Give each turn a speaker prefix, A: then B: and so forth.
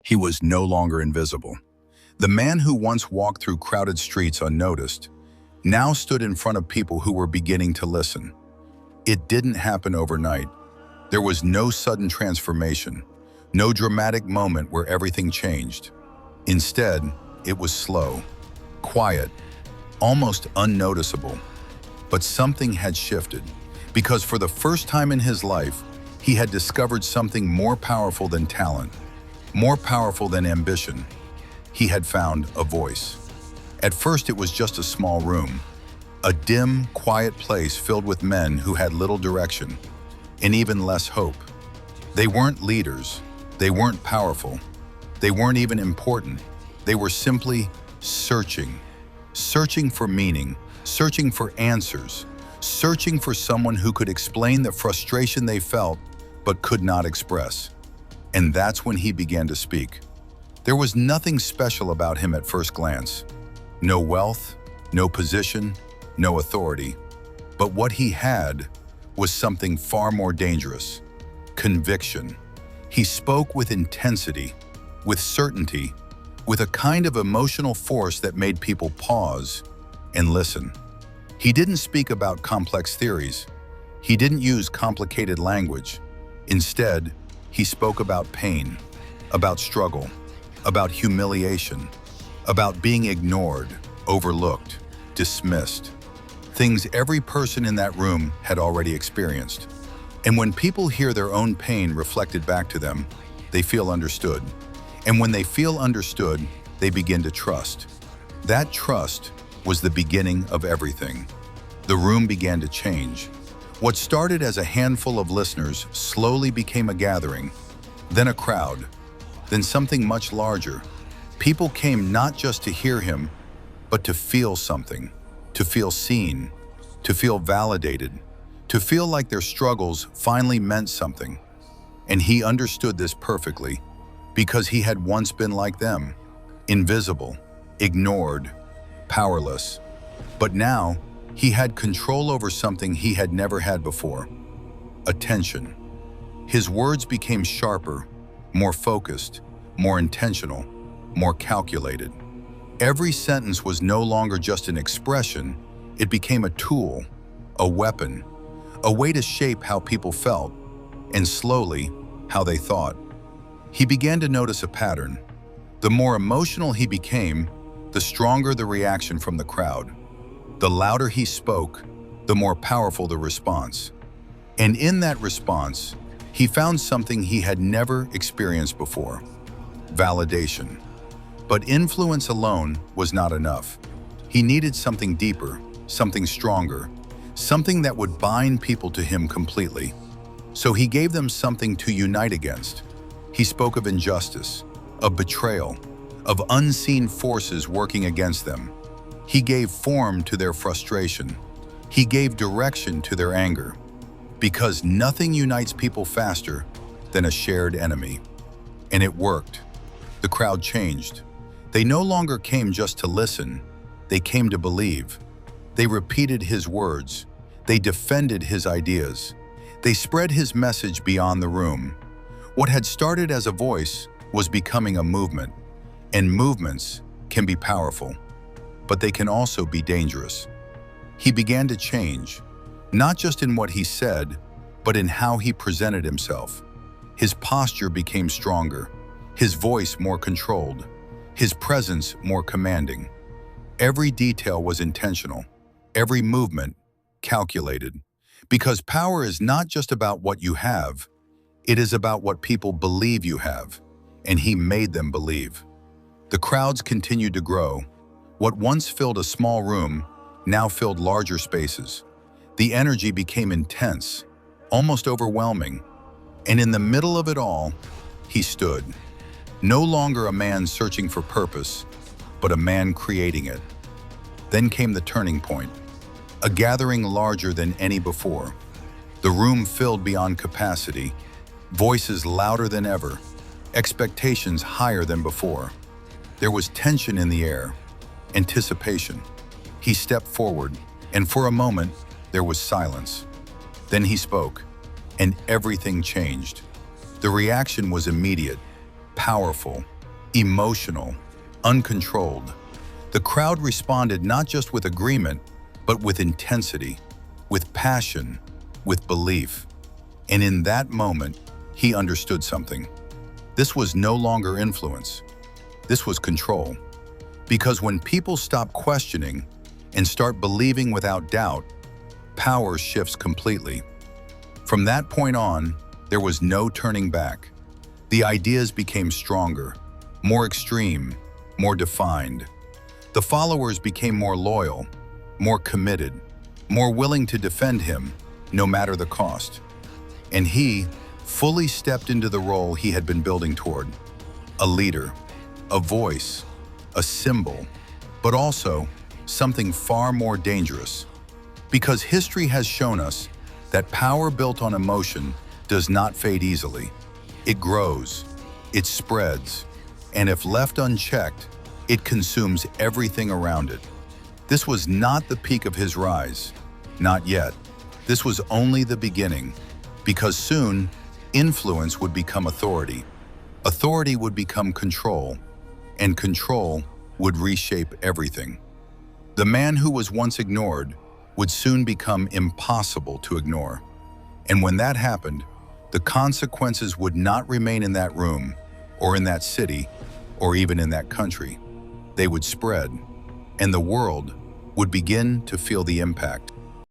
A: He was no longer invisible. The man who once walked through crowded streets unnoticed now stood in front of people who were beginning to listen. It didn't happen overnight. There was no sudden transformation, no dramatic moment where everything changed. Instead, it was slow, quiet, almost unnoticeable. But something had shifted, because for the first time in his life, he had discovered something more powerful than talent, more powerful than ambition. He had found a voice. At first, it was just a small room, a dim, quiet place filled with men who had little direction and even less hope. They weren't leaders, they weren't powerful, they weren't even important. They were simply searching for meaning, searching for answers, searching for someone who could explain the frustration they felt but could not express. And that's when he began to speak. There was nothing special about him at first glance. No wealth, no position, no authority. But what he had was something far more dangerous: conviction. He spoke with intensity, with certainty, with a kind of emotional force that made people pause and listen. He didn't speak about complex theories. He didn't use complicated language. Instead, he spoke about pain, about struggle, about humiliation, about being ignored, overlooked, dismissed. Things every person in that room had already experienced. And when people hear their own pain reflected back to them, they feel understood. And when they feel understood, they begin to trust. That trust was the beginning of everything. The room began to change. What started as a handful of listeners slowly became a gathering, then a crowd, then something much larger. People came not just to hear him, but to feel something, to feel seen, to feel validated, to feel like their struggles finally meant something. And he understood this perfectly, because he had once been like them, invisible, ignored, powerless. But now, he had control over something he had never had before: attention. His words became sharper, more focused, more intentional, more calculated. Every sentence was no longer just an expression, it became a tool, a weapon, a way to shape how people felt, and slowly, how they thought. He began to notice a pattern. The more emotional he became, the stronger the reaction from the crowd. The louder he spoke, the more powerful the response. And in that response, he found something he had never experienced before: validation. But influence alone was not enough. He needed something deeper, something stronger, something that would bind people to him completely. So he gave them something to unite against. He spoke of injustice, of betrayal, of unseen forces working against them. He gave form to their frustration. He gave direction to their anger. Because nothing unites people faster than a shared enemy. And it worked. The crowd changed. They no longer came just to listen. They came to believe. They repeated his words. They defended his ideas. They spread his message beyond the room. What had started as a voice was becoming a movement. And movements can be powerful, but they can also be dangerous. He began to change, not just in what he said, but in how he presented himself. His posture became stronger, his voice more controlled, his presence more commanding. Every detail was intentional, every movement calculated. Because power is not just about what you have, it is about what people believe you have, and he made them believe. The crowds continued to grow. What once filled a small room now filled larger spaces. The energy became intense, almost overwhelming. And in the middle of it all, he stood. No longer a man searching for purpose, but a man creating it. Then came the turning point. A gathering larger than any before. The room filled beyond capacity, voices louder than ever, expectations higher than before. There was tension in the air, anticipation. He stepped forward, and for a moment, there was silence. Then he spoke, and everything changed. The reaction was immediate: powerful, emotional, uncontrolled. The crowd responded not just with agreement, but with intensity, with passion, with belief. And in that moment, he understood something. This was no longer influence. This was control. Because when people stop questioning and start believing without doubt, power shifts completely. From that point on, there was no turning back. The ideas became stronger, more extreme, more defined. The followers became more loyal, more committed, more willing to defend him, no matter the cost. And he fully stepped into the role he had been building toward. A leader, a voice, a symbol, but also something far more dangerous. Because history has shown us that power built on emotion does not fade easily. It grows, it spreads, and if left unchecked, it consumes everything around it. This was not the peak of his rise, not yet. This was only the beginning, because soon, influence would become authority. Authority would become control, and control would reshape everything. The man who was once ignored would soon become impossible to ignore. And when that happened, the consequences would not remain in that room, or in that city, or even in that country. They would spread, and the world would begin to feel the impact.